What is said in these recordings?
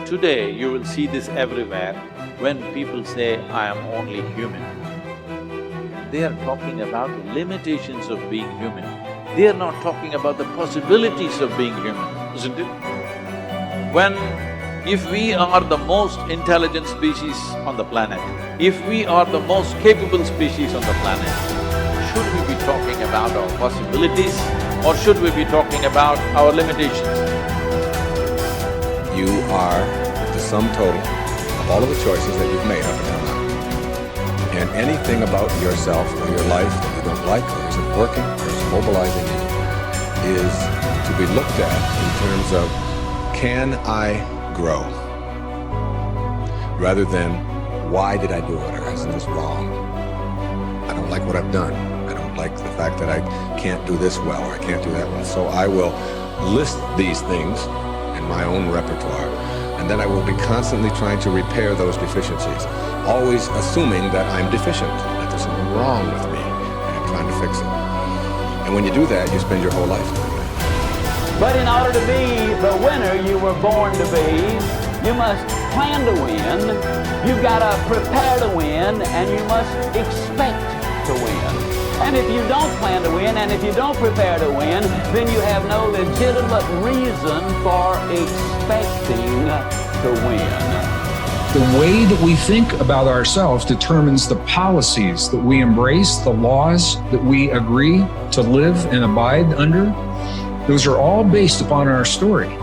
Today, you will see this everywhere when people say, I am only human. They are talking about the limitations of being human. They are not talking about the possibilities of being human, isn't it? If we are the most intelligent species on the planet, if we are the most capable species on the planet, should we be talking about our possibilities or should we be talking about our limitations? You are the sum total of all of the choices that you've made up until now. And anything about yourself or your life that you don't like or isn't working or is mobilizing you is to be looked at in terms of, can I grow? Rather than, why did I do it, or isn't this wrong? I don't like what I've done. I don't like the fact that I can't do this well or I can't do that well. So I will list these things in my own repertoire, and then I will be constantly trying to repair those deficiencies, always assuming that I'm deficient, that there's something wrong with me, and I'm trying to fix it. And when you do that, you spend your whole life doing that. But in order to be the winner you were born to be, you must plan to win, you've got to prepare to win, and you must expect to win. And if you don't plan to win, and if you don't prepare to win, then you have no legitimate reason for expecting to win. The way that we think about ourselves determines the policies that we embrace, the laws that we agree to live and abide under. Those are all based upon our story.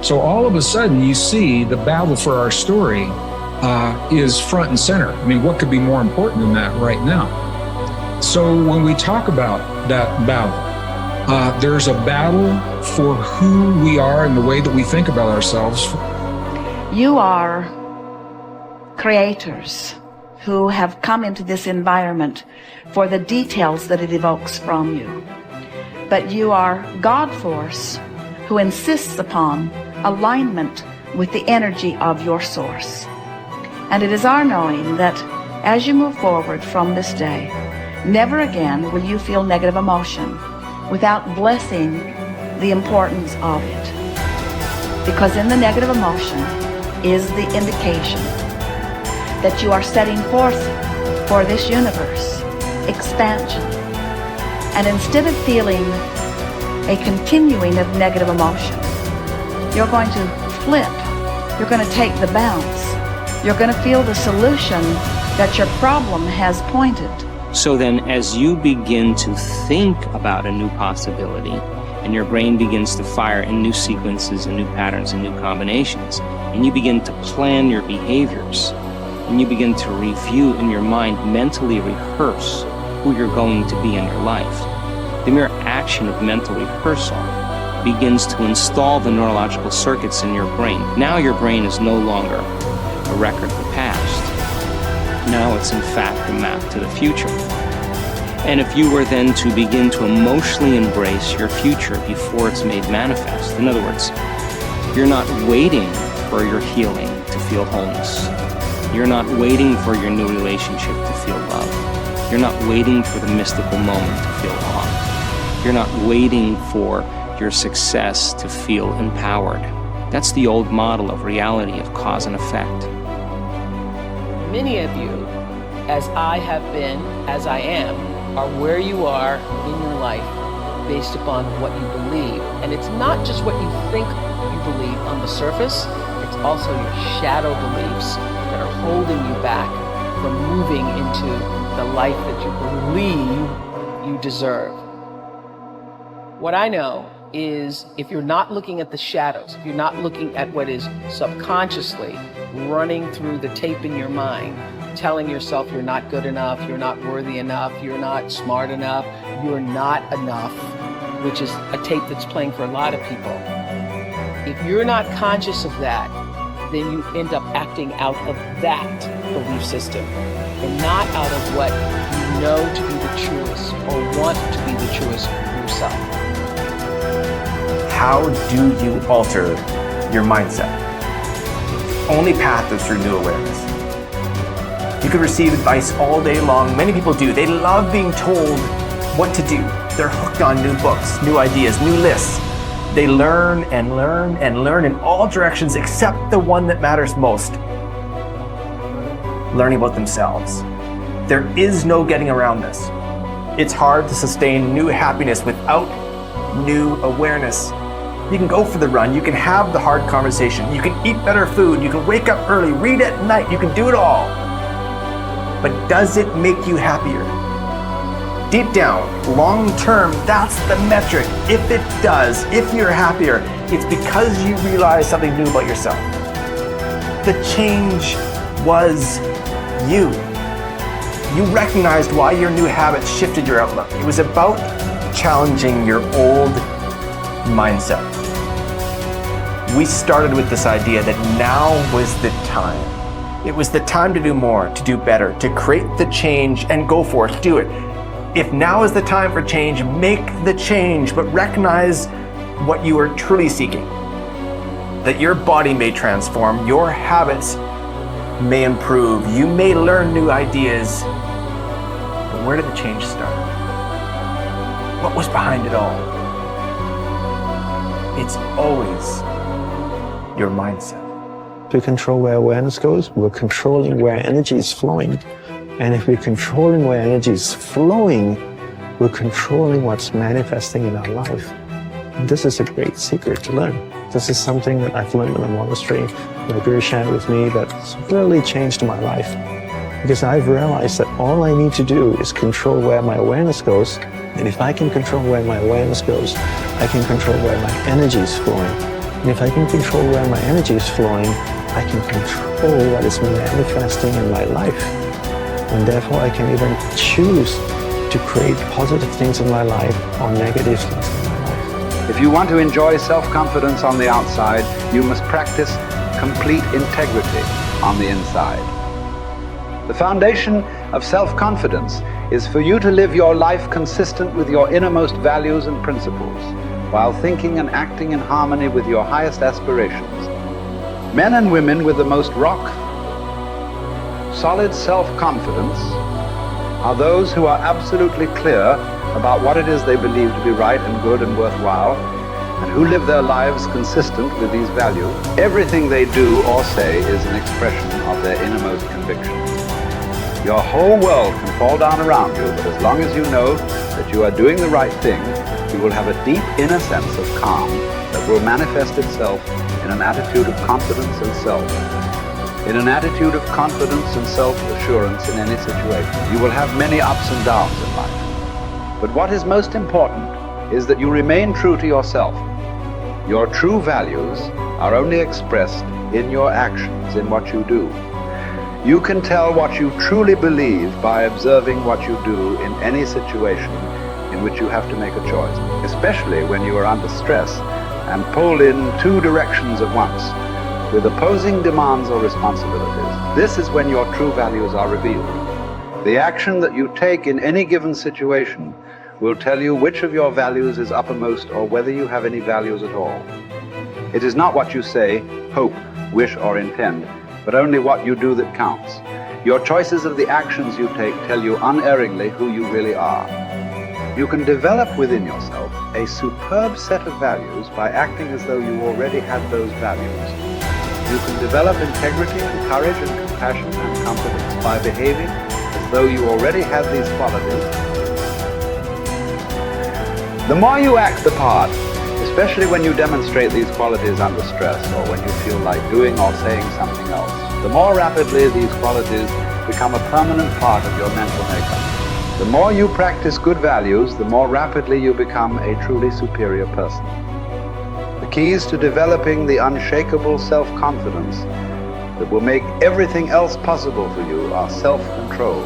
So all of a sudden you see the battle for our story is front and center. I mean, what could be more important than that right now? So when we talk about that battle, there's a battle for who we are and the way that we think about ourselves. You are creators who have come into this environment for the details that it evokes from you. But you are God force who insists upon alignment with the energy of your source. And it is our knowing that as you move forward from this day, never again will you feel negative emotion without blessing the importance of it. Because in the negative emotion is the indication that you are setting forth for this universe expansion. And instead of feeling a continuing of negative emotion, you're going to flip. You're going to take the bounce. You're going to feel the solution that your problem has pointed. So then as you begin to think about a new possibility, and your brain begins to fire in new sequences and new patterns and new combinations, and you begin to plan your behaviors, and you begin to review in your mind, mentally rehearse who you're going to be in your life. The mere action of mental rehearsal begins to install the neurological circuits in your brain. Now your brain is no longer a record of the past. Now it's in fact a map to the future. And if you were then to begin to emotionally embrace your future before it's made manifest, in other words, you're not waiting for your healing to feel wholeness. You're not waiting for your new relationship to feel love. You're not waiting for the mystical moment to feel awe. You're not waiting for your success to feel empowered. That's the old model of reality, of cause and effect. Many of you, as I have been, as I am, are where you are in your life based upon what you believe. And it's not just what you think you believe on the surface, it's also your shadow beliefs that are holding you back from moving into the life that you believe you deserve. What I know is if you're not looking at the shadows, if you're not looking at what is subconsciously running through the tape in your mind, telling yourself you're not good enough, you're not worthy enough, you're not smart enough, you're not enough, which is a tape that's playing for a lot of people. If you're not conscious of that, then you end up acting out of that belief system and not out of what you know to be the truest or want to be the truest for yourself. How do you alter your mindset? The only path is through new awareness. You can receive advice all day long. Many people do. They love being told what to do. They're hooked on new books, new ideas, new lists. They learn and learn and learn in all directions except the one that matters most. Learning about themselves. There is no getting around this. It's hard to sustain new happiness without new awareness. You can go for the run, you can have the hard conversation, you can eat better food, you can wake up early, read at night, you can do it all. But does it make you happier? Deep down, long term, that's the metric. If it does, if you're happier, it's because you realize something new about yourself. The change was you. You recognized why your new habits shifted your outlook. It was about challenging your old mindset. We started with this idea that now was the time. It was the time to do more, to do better, to create the change and go for it, do it. If now is the time for change, make the change, but recognize what you are truly seeking. That your body may transform, your habits may improve, you may learn new ideas. But where did the change start? What was behind it all? It's always your mindset. To control where awareness goes, we're controlling where energy is flowing. And if we're controlling where energy is flowing, we're controlling what's manifesting in our life. This is a great secret to learn. This is something that I've learned in the monastery. My guru shared with me that's really changed my life. Because I've realized that all I need to do is control where my awareness goes. And if I can control where my awareness goes, I can control where my energy is flowing. And if I can control where my energy is flowing, I can control what is manifesting in my life. And therefore I can even choose to create positive things in my life or negative things in my life. If you want to enjoy self-confidence on the outside, you must practice complete integrity on the inside. The foundation of self-confidence is for you to live your life consistent with your innermost values and principles, while thinking and acting in harmony with your highest aspirations. Men and women with the most solid self-confidence are those who are absolutely clear about what it is they believe to be right and good and worthwhile, and who live their lives consistent with these values. Everything they do or say is an expression of their innermost convictions. Your whole world can fall down around you, but as long as you know that you are doing the right thing, you will have a deep inner sense of calm that will manifest itself in an attitude of confidence and self. In an attitude of confidence and self-assurance in any situation. You will have many ups and downs in life. But what is most important is that you remain true to yourself. Your true values are only expressed in your actions, in what you do. You can tell what you truly believe by observing what you do in any situation in which you have to make a choice, especially when you are under stress and pulled in two directions at once, with opposing demands or responsibilities. This is when your true values are revealed. The action that you take in any given situation will tell you which of your values is uppermost or whether you have any values at all. It is not what you say, hope, wish, or intend, but only what you do that counts. Your choices of the actions you take tell you unerringly who you really are. You can develop within yourself a superb set of values by acting as though you already had those values. You can develop integrity and courage and compassion and confidence by behaving as though you already had these qualities. The more you act the part, especially when you demonstrate these qualities under stress or when you feel like doing or saying something else, the more rapidly these qualities become a permanent part of your mental makeup. The more you practice good values, the more rapidly you become a truly superior person. The keys to developing the unshakable self-confidence that will make everything else possible for you are self-control,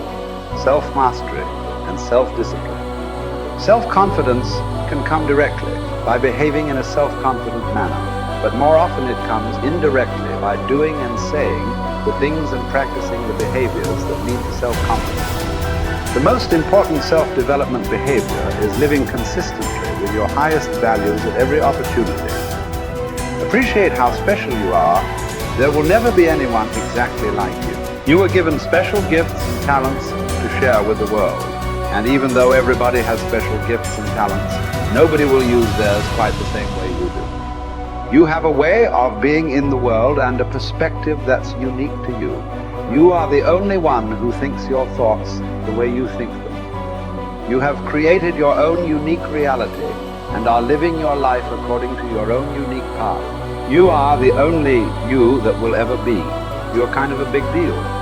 self-mastery, and self-discipline. Self-confidence can come directly by behaving in a self-confident manner, but more often it comes indirectly by doing and saying the things and practicing the behaviors that lead to self-confidence. The most important self-development behavior is living consistently with your highest values at every opportunity. Appreciate how special you are. There will never be anyone exactly like you. You were given special gifts and talents to share with the world. And even though everybody has special gifts and talents, nobody will use theirs quite the same way you you do. You have a way of being in the world and a perspective that's unique to you. You are the only one who thinks your thoughts the way you think them. You have created your own unique reality and are living your life according to your own unique path. You are the only you that will ever be. You're kind of a big deal.